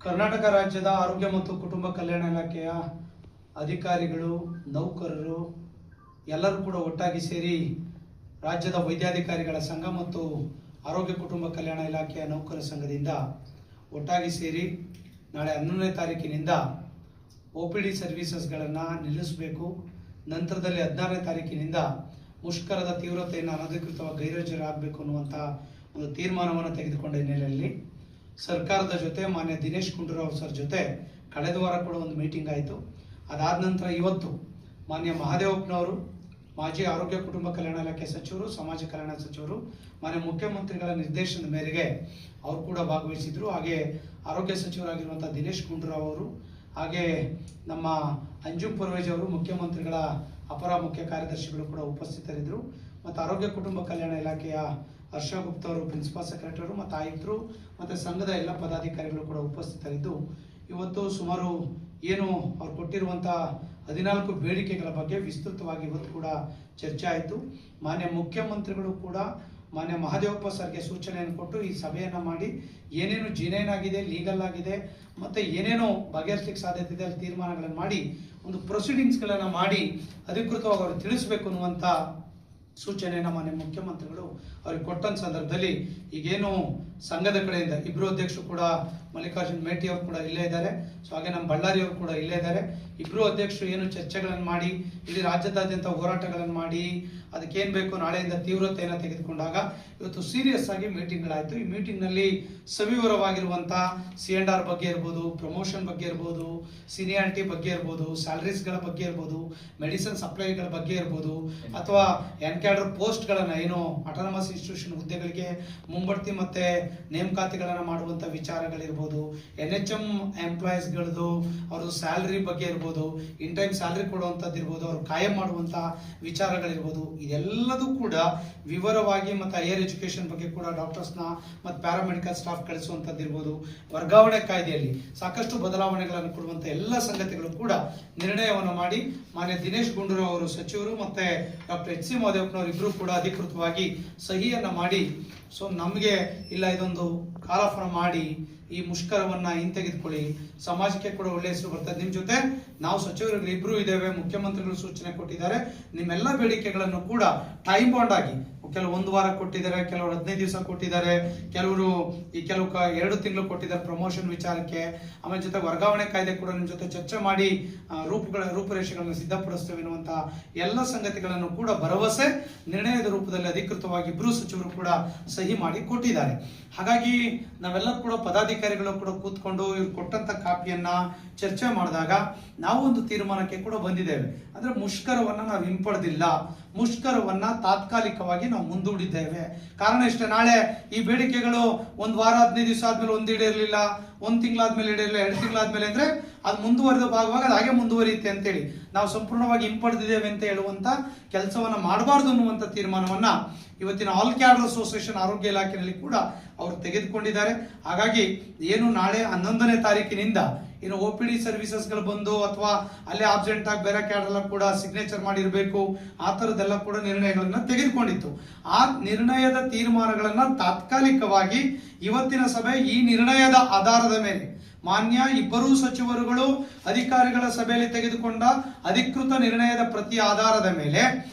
ಕರ್ನಾಟಕ ರಾಜ್ಯದ ಆರೋಗ್ಯ ಮತ್ತು ಕುಟುಂಬ ಕಲ್ಯಾಣ ಇಲಾಖೆಯ ಅಧಿಕಾರಿಗಳು, ನೌಕರರು ಎಲ್ಲರೂ ಕೂಡ ಒಟ್ಟಾಗಿ ಸೇರಿ ರಾಜ್ಯದ ವೈದ್ಯಾಧಿಕಾರಿಗಳ ಸಂಘ ಮತ್ತು ಆರೋಗ್ಯ ಕುಟುಂಬ ಕಲ್ಯಾಣ ಇಲಾಖೆಯ ನೌಕರ ಸಂಘದಿಂದ ಒಟ್ಟಾಗಿ ಸೇರಿ ನಾಳೆ 11ನೇ ತಾರೀಕಿನಿಂದ OPD ಸರ್ವಿಸಸ್ಗಳನ್ನು ನಿಲ್ಲಿಸಬೇಕು. ನಂತರದಲ್ಲಿ 16ನೇ ತಾರೀಕಿನಿಂದ ಮುಷ್ಕರದ ತೀವ್ರತೆಯನ್ನು ಅನಧಿಕೃತವಾಗಿ ಗೈರಾಜರಾಗಬೇಕು ಅನ್ನುವಂಥ ಒಂದು ತೀರ್ಮಾನವನ್ನು ತೆಗೆದುಕೊಂಡ ಹಿನ್ನೆಲೆಯಲ್ಲಿ ಸರ್ಕಾರದ ಜೊತೆ ಮಾನ್ಯ ದಿನೇಶ್ ಗುಂಡೂರಾವ್ ಸರ್ ಜೊತೆ ಕಳೆದ ವಾರ ಕೂಡ ಒಂದು ಮೀಟಿಂಗ್ ಆಯಿತು. ಅದಾದ ನಂತರ ಇವತ್ತು ಮಾನ್ಯ ಮಹದೇವಪ್ಪನವರು, ಮಾಜಿ ಆರೋಗ್ಯ ಕುಟುಂಬ ಕಲ್ಯಾಣ ಇಲಾಖೆ ಸಚಿವರು, ಸಮಾಜ ಕಲ್ಯಾಣ ಸಚಿವರು, ಮಾನ್ಯ ಮುಖ್ಯಮಂತ್ರಿಗಳ ನಿರ್ದೇಶನದ ಮೇರೆಗೆ ಅವರು ಕೂಡ ಭಾಗವಹಿಸಿದ್ರು. ಹಾಗೆ ಆರೋಗ್ಯ ಸಚಿವರಾಗಿರುವಂಥ ದಿನೇಶ್ ಗುಂಡೂರಾವ್ ಅವರು, ಹಾಗೆ ನಮ್ಮ ಅಂಜುಮ್ ಪರ್ವೇಜ್ ಅವರು, ಮುಖ್ಯಮಂತ್ರಿಗಳ ಅಪರ ಮುಖ್ಯ ಕಾರ್ಯದರ್ಶಿಗಳು ಕೂಡ ಉಪಸ್ಥಿತರಿದ್ದರು. ಮತ್ತು ಆರೋಗ್ಯ ಕುಟುಂಬ ಕಲ್ಯಾಣ ಇಲಾಖೆಯ ಹರ್ಷ ಗುಪ್ತಾ ಅವರು, ಪ್ರಿನ್ಸಿಪಾಲ್ ಸೆಕ್ರೆಟರಿ ಮತ್ತು ಆಯುಕ್ತರು ಮತ್ತು ಸಂಘದ ಎಲ್ಲ ಪದಾಧಿಕಾರಿಗಳು ಕೂಡ ಉಪಸ್ಥಿತರಿದ್ದು ಇವತ್ತು ಸುಮಾರು ಏನು ಅವ್ರು ಕೊಟ್ಟಿರುವಂಥ 14 ಬೇಡಿಕೆಗಳ ಬಗ್ಗೆ ವಿಸ್ತೃತವಾಗಿ ಇವತ್ತು ಕೂಡ ಚರ್ಚೆ ಆಯಿತು. ಮಾನ್ಯ ಮುಖ್ಯಮಂತ್ರಿಗಳು ಕೂಡ ಮಾನ್ಯ ಮಹದೇವಪ್ಪ ಸರ್ಗೆ ಸೂಚನೆಯನ್ನು ಕೊಟ್ಟು ಈ ಸಭೆಯನ್ನು ಮಾಡಿ ಏನೇನು ಜಿನೇನ್ ಆಗಿದೆ, ಲೀಗಲ್ ಆಗಿದೆ ಮತ್ತು ಏನೇನೋ ಬಗೆಹರಿಸಲಿಕ್ಕೆ ಸಾಧ್ಯತೆ ಇದೆ ಅಲ್ಲಿ ತೀರ್ಮಾನಗಳನ್ನು ಮಾಡಿ ಒಂದು ಪ್ರೊಸೀಡಿಂಗ್ಸ್ಗಳನ್ನು ಮಾಡಿ ಅಧಿಕೃತವಾಗಿ ಅವರು ತಿಳಿಸಬೇಕು ಅನ್ನುವಂಥ ಸೂಚನೆಯನ್ನು ಮಾನ್ಯ ಮುಖ್ಯಮಂತ್ರಿಗಳು ಅವ್ರಿಗೆ ಕೊಟ್ಟಂತ ಸಂದರ್ಭದಲ್ಲಿ ಈಗೇನು ಸಂಘದ ಕಡೆಯಿಂದ ಇಬ್ಬರು ಅಧ್ಯಕ್ಷರು ಕೂಡ ಮಲ್ಲಿಕಾರ್ಜುನ್ ಮೇಟಿ ಅವರು ಕೂಡ ಇಲ್ಲೇ ಇದ್ದಾರೆ. ಸೊ ಹಾಗೆ ನಮ್ಮ ಬಳ್ಳಾರಿ ಅವರು ಕೂಡ ಇಲ್ಲೇ ಇದ್ದಾರೆ. ಇಬ್ಬರು ಅಧ್ಯಕ್ಷರು ಏನು ಚರ್ಚೆಗಳನ್ನು ಮಾಡಿ ಇಡೀ ರಾಜ್ಯದಾದ್ಯಂತ ಹೋರಾಟಗಳನ್ನು ಮಾಡಿ ಅದಕ್ಕೇನು ಬೇಕು ನಾಳೆಯಿಂದ ತೀವ್ರತೆಯನ್ನು ತೆಗೆದುಕೊಂಡಾಗ ಇವತ್ತು ಸೀರಿಯಸ್ ಆಗಿ ಮೀಟಿಂಗ್ಗಳಾಯಿತು. ಈ ಮೀಟಿಂಗ್ನಲ್ಲಿ ಸವಿವರವಾಗಿರುವಂಥ C&R ಬಗ್ಗೆ ಇರ್ಬೋದು, ಪ್ರಮೋಷನ್ ಬಗ್ಗೆ ಇರ್ಬೋದು, ಸೀನಿಯಾರಿಟಿ ಬಗ್ಗೆ ಇರ್ಬೋದು, ಸ್ಯಾಲರೀಸ್ಗಳ ಬಗ್ಗೆ ಇರ್ಬೋದು, ಮೆಡಿಸಿನ್ ಸಪ್ಲೈಗಳ ಬಗ್ಗೆ ಇರ್ಬೋದು, ಅಥವಾ ಎನ್ಕ್ಯಾಡರ್ ಪೋಸ್ಟ್ಗಳನ್ನು ಏನು ಅಟಾನಮಸ್ ಇನ್ಸ್ಟಿಟ್ಯೂಷನ್ ಹುದ್ದೆಗಳಿಗೆ ಮುಂಬಡ್ತಿ ಮತ್ತು ನೇಮಕಾತಿಗಳನ್ನು ಮಾಡುವಂಥ ವಿಚಾರಗಳಿರ್ಬೋದು, NHM ಎಂಪ್ಲಾಯೀಸ್ಗಳದ್ದು ಅವ್ರದ್ದು ಸ್ಯಾಲ್ರಿ ಬಗ್ಗೆ ಇರ್ಬೋದು, ಇನ್ ಟೈಮ್ ಸ್ಯಾಲ್ರಿ ಕೊಡುವಂಥದ್ದು ಇರ್ಬೋದು, ಅವ್ರು ಕಾಯಂ ಮಾಡುವಂಥ ವಿಚಾರಗಳಿರ್ಬೋದು, ಇದೆಲ್ಲದೂ ಕೂಡ ವಿವರವಾಗಿ ಮತ್ತು ಹೈಯರ್ ಎಜುಕೇಷನ್ ಬಗ್ಗೆ ಕೂಡ ಡಾಕ್ಟರ್ಸ್ನ ಮತ್ತು ಪ್ಯಾರಾಮೆಡಿಕಲ್ ಸ್ಟಾಫ್ ಕಳಿಸುವಂಥದ್ದು ಇರ್ಬೋದು, ವರ್ಗಾವಣೆ ಕಾಯ್ದೆಯಲ್ಲಿ ಸಾಕಷ್ಟು ಬದಲಾವಣೆಗಳನ್ನು ಕೊಡುವಂಥ ಎಲ್ಲ ಸಂಗತಿಗಳು ಕೂಡ ನಿರ್ಣಯವನ್ನು ಮಾಡಿ ಮಾನ್ಯ ದಿನೇಶ್ ಗುಂಡೂರಾವ್ ಅವರು ಸಚಿವರು ಮತ್ತು ಡಾಕ್ಟರ್ HC ಮಹದೇವಪ್ಪನವರು ಇಬ್ಬರು ಕೂಡ ಅಧಿಕೃತವಾಗಿ ಸಹಿಯನ್ನು ಮಾಡಿ ಸೊ ನಮಗೆ ಇಲ್ಲ ಇದೊಂದು ಕಾಲಾಫರ ಮಾಡಿ ಈ ಮುಷ್ಕರವನ್ನ ಹಿಂತೆಗೆದುಕೊಳ್ಳಿ, ಸಮಾಜಕ್ಕೆ ಕೂಡ ಒಳ್ಳೆಯ ಹೆಸರು ಬರ್ತದೆ. ನಿಮ್ಮ ಜೊತೆ ನಾವು ಸಚಿವರುಗಳು ಇಬ್ಬರು ಇದ್ದೇವೆ, ಮುಖ್ಯಮಂತ್ರಿಗಳು ಸೂಚನೆ ಕೊಟ್ಟಿದ್ದಾರೆ, ನಿಮ್ಮೆಲ್ಲ ಬೇಡಿಕೆಗಳನ್ನು ಕೂಡ ಟೈಮ್ ಬಾಂಡ್ ಆಗಿ ಕೆಲವು 1 ವಾರ ಕೊಟ್ಟಿದ್ದಾರೆ, ಕೆಲವರು 15 ದಿವಸ ಕೊಟ್ಟಿದ್ದಾರೆ, ಕೆಲವರು ಕೆಲವು 2 ತಿಂಗಳು ಕೊಟ್ಟಿದ್ದಾರೆ ಪ್ರಮೋಷನ್ ವಿಚಾರಕ್ಕೆ. ಆಮೇಲೆ ಜೊತೆ ವರ್ಗಾವಣೆ ಕಾಯ್ದೆ ಕೂಡ ನಿಮ್ಮ ಜೊತೆ ಚರ್ಚೆ ಮಾಡಿ ರೂಪುರೇಷೆಗಳನ್ನು ಸಿದ್ಧಪಡಿಸ್ತೇವೆ ಎನ್ನುವಂತ ಎಲ್ಲ ಸಂಗತಿಗಳನ್ನು ಕೂಡ ಭರವಸೆ ನಿರ್ಣಯದ ರೂಪದಲ್ಲಿ ಅಧಿಕೃತವಾಗಿ ಇಬ್ಬರು ಸಚಿವರು ಕೂಡ ಸಹಿ ಮಾಡಿ ಕೊಟ್ಟಿದ್ದಾರೆ. ಹಾಗಾಗಿ ನಾವೆಲ್ಲ ಕೂಡ ಪದಾಧಿಕಾರಿಗಳು ಕೂಡ ಕೂತ್ಕೊಂಡು ಇವ್ರು ಕೊಟ್ಟಂತ ಕಾಪಿಯನ್ನ ಚರ್ಚೆ ಮಾಡಿದಾಗ ನಾವು ಒಂದು ತೀರ್ಮಾನಕ್ಕೆ ಕೂಡ ಬಂದಿದ್ದೇವೆ. ಅಂದ್ರೆ ಮುಷ್ಕರವನ್ನ ನಾವು ಹಿಂಪಡೆದಿಲ್ಲ, ಮುಷ್ಕರವನ್ನ ತಾತ್ಕಾಲಿಕವಾಗಿ ನಾವು ಮುಂದೂಡಿದ್ದೇವೆ. ಕಾರಣ ಇಷ್ಟೇ, ನಾಳೆ ಈ ಬೇಡಿಕೆಗಳು 1 ವಾರ 15 ದಿವಸ ಆದ್ಮೇಲೆ ಒಂದು ಈಡೇರಲಿಲ್ಲ, 1 ತಿಂಗಳಾದ್ಮೇಲೆ ಈಡೇರಲಿಲ್ಲ, 2 ತಿಂಗಳಾದ್ಮೇಲೆ ಅಂದ್ರೆ ಅದು ಮುಂದುವರೆದ ಭಾಗವಾಗಿ ಅದು ಹಾಗೆ ಮುಂದುವರಿಯುತ್ತೆ ಅಂತೇಳಿ ನಾವು ಸಂಪೂರ್ಣವಾಗಿ ಹಿಂಪಡೆದಿದ್ದೇವೆ ಅಂತ ಹೇಳುವಂತ ಕೆಲಸವನ್ನ ಮಾಡಬಾರ್ದು ಅನ್ನುವಂಥ ತೀರ್ಮಾನವನ್ನ ಇವತ್ತಿನ ಆಲ್ ಕ್ಯಾಡರ್ ಅಸೋಸಿಯೇಷನ್ ಆರೋಗ್ಯ ಇಲಾಖೆಯಲ್ಲಿ ಕೂಡ ಅವರು ತೆಗೆದುಕೊಂಡಿದ್ದಾರೆ. ಹಾಗಾಗಿ ಏನು ನಾಳೆ 11ನೇ ತಾರೀಕಿನಿಂದ ಏನು OPD ಸರ್ವಿಸಸ್ಗಳು ಬಂದು ಅಥವಾ ಅಲ್ಲೇ ಆಬ್ಸೆಂಟ್ ಆಗಿ ಬೇರೆ ಕ್ಯಾಡರ್ ಕೂಡ ಸಿಗ್ನೇಚರ್ ಮಾಡಿರಬೇಕು, ಆ ಥರದ್ದೆಲ್ಲ ಕೂಡ ನಿರ್ಣಯಗಳನ್ನ ತೆಗೆದುಕೊಂಡಿತ್ತು. ಆ ನಿರ್ಣಯದ ತೀರ್ಮಾನಗಳನ್ನ ತಾತ್ಕಾಲಿಕವಾಗಿ ಇವತ್ತಿನ ಸಭೆ ಈ ನಿರ್ಣಯದ ಆಧಾರದ ಮೇಲೆ ಮಾನ್ಯ ಇಬ್ಬರೂ ಸಚಿವರುಗಳು ಅಧಿಕಾರಿಗಳ ಸಭೆಯಲ್ಲಿ ತೆಗೆದುಕೊಂಡ ಅಧಿಕೃತ ನಿರ್ಣಯದ ಪ್ರತಿ ಆಧಾರದ ಮೇಲೆ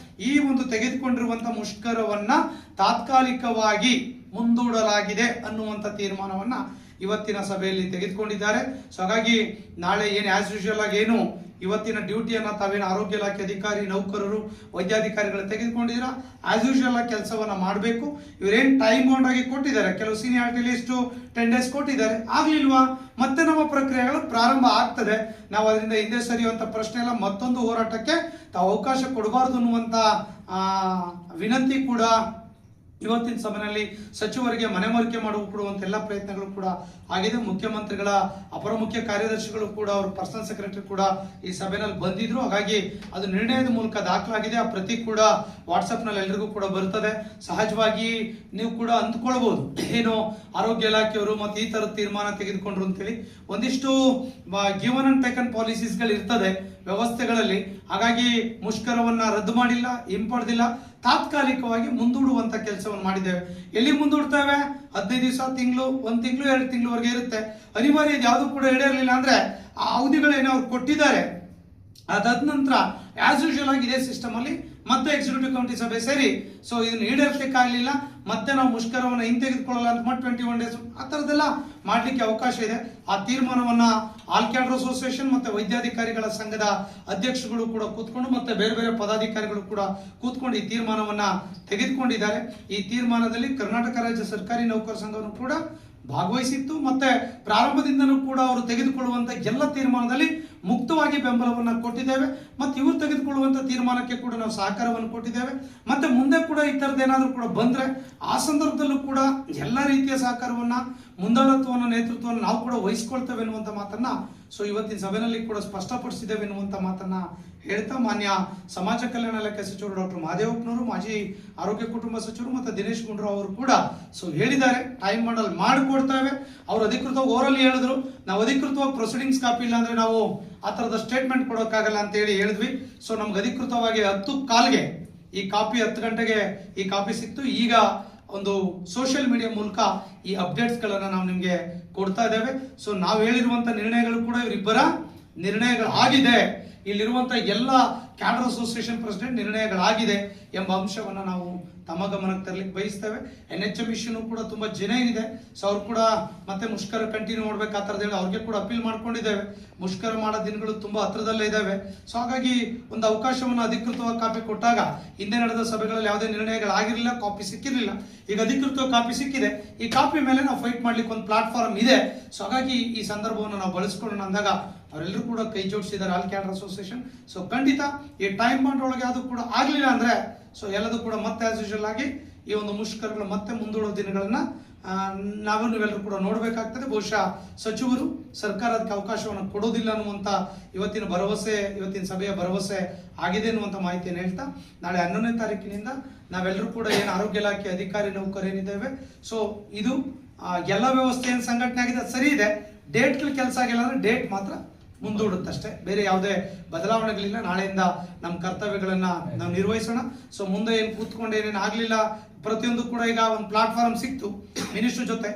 ಈ ಒಂದು ತೆಗೆದುಕೊಂಡಿರುವಂತಹ ಮುಷ್ಕರವನ್ನ ತಾತ್ಕಾಲಿಕವಾಗಿ ಮುಂದೂಡಲಾಗಿದೆ ಅನ್ನುವಂಥ ತೀರ್ಮಾನವನ್ನ ಇವತ್ತಿನ ಸಭೆಯಲ್ಲಿ ತೆಗೆದುಕೊಂಡಿದ್ದಾರೆ. ಸೊ ಹಾಗಾಗಿ ನಾಳೆ ಏನು ಆಸ್ ಯೂಶುವಲ್ ಆಗಿ ಏನು ಇವತ್ತಿನ ಡ್ಯೂಟಿಯನ್ನ ತಾವೇನು ಆರೋಗ್ಯ ಇಲಾಖೆ ಅಧಿಕಾರಿ, ನೌಕರರು, ವೈದ್ಯಾಧಿಕಾರಿಗಳು ತೆಗೆದುಕೊಂಡಿದ್ದೀರಾ ಆಸ್ ಯೂಶುವಲ್ ಆಗಿ ಕೆಲಸವನ್ನ ಮಾಡಬೇಕು. ಇವರೇನು ಟೈಮ್ ಬೌಂಡ್ ಆಗಿ ಕೊಟ್ಟಿದ್ದಾರೆ, ಕೆಲವು ಸೀನಿಯಾರಿಟಿ ಲಿಸ್ಟ್ 10 ಡೇಸ್ ಕೊಟ್ಟಿದ್ದಾರೆ, ಆಗ್ಲಿಲ್ವಾ ಮತ್ತೆ ನಮ್ಮ ಪ್ರಕ್ರಿಯೆಗಳು ಪ್ರಾರಂಭ ಆಗ್ತದೆ. ನಾವು ಅದರಿಂದ ಹಿಂದೆ ಸರಿಯುವಂತ ಪ್ರಶ್ನೆ ಎಲ್ಲ ಮತ್ತೊಂದು ಹೋರಾಟಕ್ಕೆ ತಾವು ಅವಕಾಶ ಕೊಡಬಾರದು ಅನ್ನುವಂತ ವಿನಂತಿ ಕೂಡ ಇವತ್ತಿನ ಸಭೆಯಲ್ಲಿ ಸಚಿವರಿಗೆ ಮನವರಿಕೆ ಕೊಡುವಂತ ಎಲ್ಲ ಪ್ರಯತ್ನಗಳು ಕೂಡ ಆಗಿದೆ. ಮುಖ್ಯಮಂತ್ರಿಗಳ ಅಪರ ಮುಖ್ಯ ಕಾರ್ಯದರ್ಶಿಗಳು ಕೂಡ ಅವ್ರ ಪರ್ಸನಲ್ ಸೆಕ್ರೆಟರಿ ಕೂಡ ಈ ಸಭೆಯಲ್ಲಿ ಬಂದಿದ್ರು. ಹಾಗಾಗಿ ಅದು ನಿರ್ಣಯದ ಮೂಲಕ ದಾಖಲಾಗಿದೆ. ಆ ಪ್ರತಿ ಕೂಡ ವಾಟ್ಸಪ್ ನಲ್ಲಿ ಎಲ್ರಿಗೂ ಕೂಡ ಬರ್ತದೆ. ಸಹಜವಾಗಿ ನೀವು ಕೂಡ ಅಂದ್ಕೊಳ್ಬಹುದು ಏನು ಆರೋಗ್ಯ ಇಲಾಖೆಯವರು ಮತ್ತೆ ಈ ತರದ ತೀರ್ಮಾನ ತೆಗೆದುಕೊಂಡ್ರು ಅಂತೇಳಿ. ಒಂದಿಷ್ಟು ಗಿವನ್ ಅಂಡ್ ಟೇಕನ್ ಪಾಲಿಸೀಸ್ ಗಳು ಇರ್ತದೆ ವ್ಯವಸ್ಥೆಗಳಲ್ಲಿ. ಹಾಗಾಗಿ ಮುಷ್ಕರವನ್ನ ರದ್ದು ಮಾಡಿಲ್ಲ, ಹಿಂಪಡೆದಿಲ್ಲ, ತಾತ್ಕಾಲಿಕವಾಗಿ ಮುಂದೂಡುವಂತ ಕೆಲಸವನ್ನು ಮಾಡಿದ್ದೇವೆ. ಎಲ್ಲಿ ಮುಂದೂಡ್ತೇವೆ? 15 ದಿವಸ, ತಿಂಗಳು, 1 ತಿಂಗಳು, 2 ತಿಂಗಳವರೆಗೆ ಇರುತ್ತೆ. ಅನಿವಾರ್ಯ ಇದು ಯಾವುದು ಕೂಡ ಈಡೇರಲಿಲ್ಲ ಅಂದ್ರೆ ಆ ಅವಧಿಗಳೇನೋ ಅವ್ರು ಕೊಟ್ಟಿದ್ದಾರೆ, ಅದಾದ ನಂತರ ಆಸ್ ಯೂಶುವಲ್ ಆಗಿ ಇದೇ ಸಿಸ್ಟಮ್ ಅಲ್ಲಿ ಮತ್ತೆ ಎಕ್ಸಿಕ್ಯೂಟಿವ್ ಕಮಿಟಿ ಸಭೆ ಸೇರಿ ಸೊ ಇದನ್ನ ಈಡೇರಿಸಲಿಕ್ಕೆ ಆಗಲಿಲ್ಲ, ಮತ್ತೆ ನಾವು ಮುಷ್ಕರವನ್ನು ಹಿಂತೆಗೆದುಕೊಳ್ಳಲ್ಲ ಅಂತ 21 ಡೇಸ್ ಆ ಥರದ್ದೆಲ್ಲ ಮಾಡಲಿಕ್ಕೆ ಅವಕಾಶ ಇದೆ. ಆ ತೀರ್ಮಾನವನ್ನ ಆಲ್ ಕ್ಯಾಡರ್ ಅಸೋಸಿಯೇಷನ್ ಮತ್ತೆ ವೈದ್ಯಾಧಿಕಾರಿಗಳ ಸಂಘದ ಅಧ್ಯಕ್ಷಗಳು ಕೂಡ ಕೂತ್ಕೊಂಡು ಮತ್ತೆ ಬೇರೆ ಬೇರೆ ಪದಾಧಿಕಾರಿಗಳು ಕೂಡ ಕೂತ್ಕೊಂಡು ಈ ತೀರ್ಮಾನವನ್ನ ತೆಗೆದುಕೊಂಡಿದ್ದಾರೆ. ಈ ತೀರ್ಮಾನದಲ್ಲಿ ಕರ್ನಾಟಕ ರಾಜ್ಯ ಸರ್ಕಾರಿ ನೌಕರ ಸಂಘವನ್ನು ಕೂಡ ಭಾಗವಹಿಸಿತ್ತು. ಮತ್ತೆ ಪ್ರಾರಂಭದಿಂದನೂ ಕೂಡ ಅವರು ತೆಗೆದುಕೊಳ್ಳುವಂತ ಎಲ್ಲ ತೀರ್ಮಾನದಲ್ಲಿ ಮುಕ್ತವಾಗಿ ಬೆಂಬಲವನ್ನ ಕೊಟ್ಟಿದ್ದೇವೆ. ಮತ್ತೆ ಇವರು ತೆಗೆದುಕೊಳ್ಳುವಂತ ತೀರ್ಮಾನಕ್ಕೆ ಕೂಡ ನಾವು ಸಹಕಾರವನ್ನು ಕೊಟ್ಟಿದ್ದೇವೆ. ಮತ್ತೆ ಮುಂದೆ ಕೂಡ ಈ ತರದ್ದೇನಾದ್ರೂ ಕೂಡ ಬಂದ್ರೆ ಆ ಸಂದರ್ಭದಲ್ಲೂ ಕೂಡ ಎಲ್ಲ ರೀತಿಯ ಸಹಕಾರವನ್ನ, ಮುಂದಾಳತ್ವವನ್ನು, ನೇತೃತ್ವವನ್ನು ನಾವು ಕೂಡ ವಹಿಸ್ಕೊಳ್ತೇವೆ ಎನ್ನುವಂತ ಮಾತನ್ನ ಸೊ ಇವತ್ತಿನ ಸಭೆಯಲ್ಲಿ ಕೂಡ ಸ್ಪಷ್ಟಪಡಿಸಿದ್ದೇವೆ ಎನ್ನುವಂತ ಮಾತನ್ನ ಹೇಳ್ತಾ ಮಾನ್ಯ ಸಮಾಜ ಕಲ್ಯಾಣ ಇಲಾಖೆ ಸಚಿವರು ಡಾಕ್ಟರ್ ಮಹದೇವಪ್ಪನವರು, ಮಾಜಿ ಆರೋಗ್ಯ ಕುಟುಂಬ ಸಚಿವರು ಮತ್ತೆ ದಿನೇಶ್ ಗುಂಡೂರಾವ್ ಅವರು ಕೂಡ ಸೊ ಹೇಳಿದ್ದಾರೆ, ಟೈಮ್ ಮಾಡಲ್ ಮಾಡಿಕೊಡ್ತೇವೆ. ಅವರು ಅಧಿಕೃತವಾಗಿ ಓರಲ್ಲಿ ಹೇಳಿದ್ರು, ನಾವು ಅಧಿಕೃತವಾಗಿ ಪ್ರೊಸೀಡಿಂಗ್ಸ್ ಕಾಪಿ ಇಲ್ಲ ಅಂದ್ರೆ ನಾವು ಆ ತರದ ಸ್ಟೇಟ್ಮೆಂಟ್ ಕೊಡೋಕ್ಕಾಗಲ್ಲ ಅಂತ ಹೇಳಿದ್ವಿ. ಸೊ ನಮ್ಗೆ ಅಧಿಕೃತವಾಗಿ 10 ಕಾಲ್ಗೆ ಈ ಕಾಪಿ 10 ಗಂಟೆಗೆ ಈ ಕಾಪಿ ಸಿಕ್ತು. ಈಗ ಒಂದು ಸೋಷಿಯಲ್ ಮೀಡಿಯಾ ಮೂಲಕ ಈ ಅಪ್ಡೇಟ್ಸ್ ಗಳನ್ನ ನಾವು ನಿಮ್ಗೆ ಕೊಡ್ತಾ ಇದ್ದೇವೆ. ಸೊ ನಾವು ಹೇಳಿರುವಂತ ನಿರ್ಣಯಗಳು ಕೂಡ ಇವರಿಬ್ಬರ ನಿರ್ಣಯಗಳಾಗಿದೆ. ಇಲ್ಲಿರುವಂತ ಎಲ್ಲ ಕ್ಯಾಡರ್ ಅಸೋಸಿಯೇಷನ್ ಪ್ರೆಸಿಡೆಂಟ್ ನಿರ್ಣಯಗಳಾಗಿದೆ ಎಂಬ ಅಂಶವನ್ನ ನಾವು ತಮ್ಮ ಗಮನಕ್ಕೆ ತರಲಿಕ್ಕೆ ಬಯಸ್ತೇವೆ. NHM ಇಶ್ಯೂನು ಕೂಡ ತುಂಬಾ ಜನ ಇದೆ. ಸೊ ಅವ್ರು ಕೂಡ ಮತ್ತೆ ಮುಷ್ಕರ ಕಂಟಿನ್ಯೂ ಮಾಡ್ಬೇಕು ಆ ಥರದ್ದು ಹೇಳಿ ಅವ್ರಿಗೆ ಕೂಡ ಅಪೀಲ್ ಮಾಡ್ಕೊಂಡಿದ್ದೇವೆ. ಮುಷ್ಕರ ಮಾಡೋ ದಿನಗಳು ತುಂಬಾ ಹತ್ರದಲ್ಲೇ ಇದ್ದಾವೆ. ಸೊ ಹಾಗಾಗಿ ಒಂದು ಅವಕಾಶವನ್ನು ಅಧಿಕೃತವಾಗಿ ಕಾಪಿ ಕೊಟ್ಟಾಗ ಹಿಂದೆ ನಡೆದ ಸಭೆಗಳಲ್ಲಿ ಯಾವುದೇ ನಿರ್ಣಯಗಳಾಗಿರಲಿಲ್ಲ, ಕಾಪಿ ಸಿಕ್ಕಿರಲಿಲ್ಲ. ಈಗ ಅಧಿಕೃತವಾಗಿ ಕಾಪಿ ಸಿಕ್ಕಿದೆ. ಈ ಕಾಪಿ ಮೇಲೆ ನಾವು ಫೈಟ್ ಮಾಡ್ಲಿಕ್ಕೆ ಒಂದು ಪ್ಲಾಟ್ಫಾರ್ಮ್ ಇದೆ. ಸೊ ಹಾಗಾಗಿ ಈ ಸಂದರ್ಭವನ್ನು ನಾವು ಬಳಸ್ಕೊಳ್ಳೋಣ ಅಂದಾಗ ಅವರೆಲ್ಲರೂ ಕೂಡ ಕೈ ಜೋಡಿಸಿದ್ದಾರೆ ಆಲ್ ಕ್ಯಾಡರ್ ಅಸೋಸಿಯೇಷನ್. ಸೊ ಖಂಡಿತ ಈ ಟೈಮ್ ಬಾಂಡ್ ಒಳಗೆ ಅದು ಕೂಡ ಆಗ್ಲಿಲ್ಲ ಅಂದ್ರೆ ಸೊ ಎಲ್ಲದೂ ಕೂಡ ಮತ್ತೆ ಆಸ್ ಯೂಶುವಲ್ ಆಗಿ ಈ ಒಂದು ಮುಷ್ಕರಗಳು ಮತ್ತೆ ಮುಂದೂಡೋ ದಿನಗಳನ್ನ ನೀವೆಲ್ಲರೂ ಕೂಡ ನೋಡ್ಬೇಕಾಗ್ತದೆ. ಬಹುಶಃ ಸಚಿವರು ಸರ್ಕಾರಕ್ಕೆ ಅವಕಾಶವನ್ನು ಕೊಡೋದಿಲ್ಲ ಅನ್ನುವಂತ ಇವತ್ತಿನ ಸಭೆಯ ಭರವಸೆ ಆಗಿದೆ ಅನ್ನುವಂತ ಮಾಹಿತಿಯನ್ನು ಹೇಳ್ತಾ ನಾಳೆ 11ನೇ ತಾರೀಕಿನಿಂದ ನಾವೆಲ್ಲರೂ ಕೂಡ ಏನು ಆರೋಗ್ಯ ಇಲಾಖೆ ಅಧಿಕಾರಿ ನೌಕರೇನಿದ್ದೇವೆ ಸೊ ಇದು ಎಲ್ಲ ವ್ಯವಸ್ಥೆ ಏನು ಸಂಘಟನೆ ಆಗಿದೆ ಸರಿ ಇದೆ. ಡೇಟ್ಗಳು ಕೆಲಸ ಆಗಿಲ್ಲ ಅಂದ್ರೆ ಡೇಟ್ ಮಾತ್ರ ಮುಂದೂಡುತ್ತಷ್ಟೇ, ಬೇರೆ ಯಾವುದೇ ಬದಲಾವಣೆಗಳಿಲ್ಲ. ನಾಳೆಯಿಂದ ನಮ್ಮ ಕರ್ತವ್ಯಗಳನ್ನ ನಾವು ನಿರ್ವಹಿಸೋಣ. ಸೊ ಮುಂದೆ ಏನು ಕೂತ್ಕೊಂಡು ಏನೇನು ಆಗ್ಲಿಲ್ಲ ಪ್ರತಿಯೊಂದು ಕೂಡ ಈಗ ಒಂದು ಪ್ಲಾಟ್ಫಾರ್ಮ್ ಸಿಕ್ತು, ಮಿನಿಸ್ಟರ್ ಜೊತೆ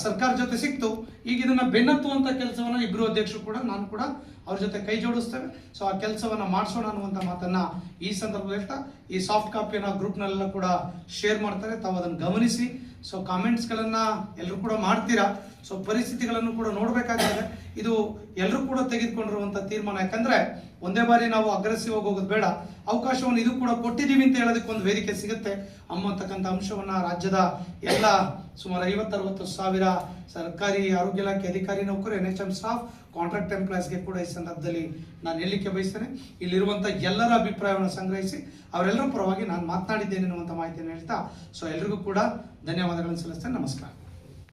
ಸರ್ಕಾರ ಜೊತೆ ಸಿಕ್ತು. ಈಗ ಇದನ್ನ ಬೆನ್ನತ್ತುವಂತ ಕೆಲಸವನ್ನ ಇಬ್ರು ಅಧ್ಯಕ್ಷರು ಕೂಡ ನಾನು ಕೂಡ ಅವ್ರ ಜೊತೆ ಕೈ ಜೋಡಿಸ್ತೇವೆ. ಸೊ ಆ ಕೆಲಸವನ್ನ ಮಾಡಿಸೋಣ ಅನ್ನುವಂತ ಮಾತನ್ನ ಈ ಸಂದರ್ಭದಲ್ಲಿ ಹೇಳ್ತಾ ಈ ಸಾಫ್ಟ್ ಕಾಪಿಯನ್ನ ಗ್ರೂಪ್ನಲ್ಲೆಲ್ಲ ಕೂಡ ಶೇರ್ ಮಾಡ್ತಾರೆ, ತಾವು ಅದನ್ನು ಗಮನಿಸಿ. ಸೊ ಕಾಮೆಂಟ್ಸ್ಗಳನ್ನ ಎಲ್ಲರೂ ಕೂಡ ಮಾಡ್ತೀರಾ. ಸೊ ಪರಿಸ್ಥಿತಿಗಳನ್ನು ಕೂಡ ನೋಡ್ಬೇಕಾಗ್ತದೆ. ಇದು ಎಲ್ಲರೂ ಕೂಡ ತೆಗೆದುಕೊಂಡಿರುವಂತ ತೀರ್ಮಾನ. ಯಾಕಂದ್ರೆ ಒಂದೇ ಬಾರಿ ನಾವು ಅಗ್ರೆಸಿವ್ ಆಗಿ ಹೋಗೋದು ಬೇಡ, ಅವಕಾಶವನ್ನು ಇದು ಕೂಡ ಕೊಟ್ಟಿದ್ದೀವಿ ಅಂತ ಹೇಳೋದಕ್ಕೆ ಒಂದು ವೇದಿಕೆ ಸಿಗುತ್ತೆ ಅನ್ನತಕ್ಕಂಥ ಅಂಶವನ್ನ ರಾಜ್ಯದ ಎಲ್ಲ ಸುಮಾರು 50-60 ಸಾವಿರ ಸರ್ಕಾರಿ ಆರೋಗ್ಯ ಇಲಾಖೆ ಅಧಿಕಾರಿ ನೌಕರು, NHM ಸ್ಟಾಫ್, ಕಾಂಟ್ರಾಕ್ಟ್ ಎಂಪ್ಲಾಯ್ಸ್ಗೆ ಕೂಡ ಈ ಸಂದರ್ಭದಲ್ಲಿ ನಾನು ಹೇಳಲಿಕ್ಕೆ ಬಯಸ್ತೇನೆ. ಇಲ್ಲಿರುವಂತ ಎಲ್ಲರ ಅಭಿಪ್ರಾಯವನ್ನು ಸಂಗ್ರಹಿಸಿ ಅವರೆಲ್ಲರ ಪರವಾಗಿ ನಾನು ಮಾತನಾಡಿದ್ದೇನೆ ಅನ್ನುವಂಥ ಮಾಹಿತಿಯನ್ನು ಹೇಳ್ತಾ ಸೊ ಎಲ್ರಿಗೂ ಕೂಡ ಧನ್ಯವಾದಗಳನ್ನು ಸಲ್ಲಿಸ್ತೇನೆ. ನಮಸ್ಕಾರ.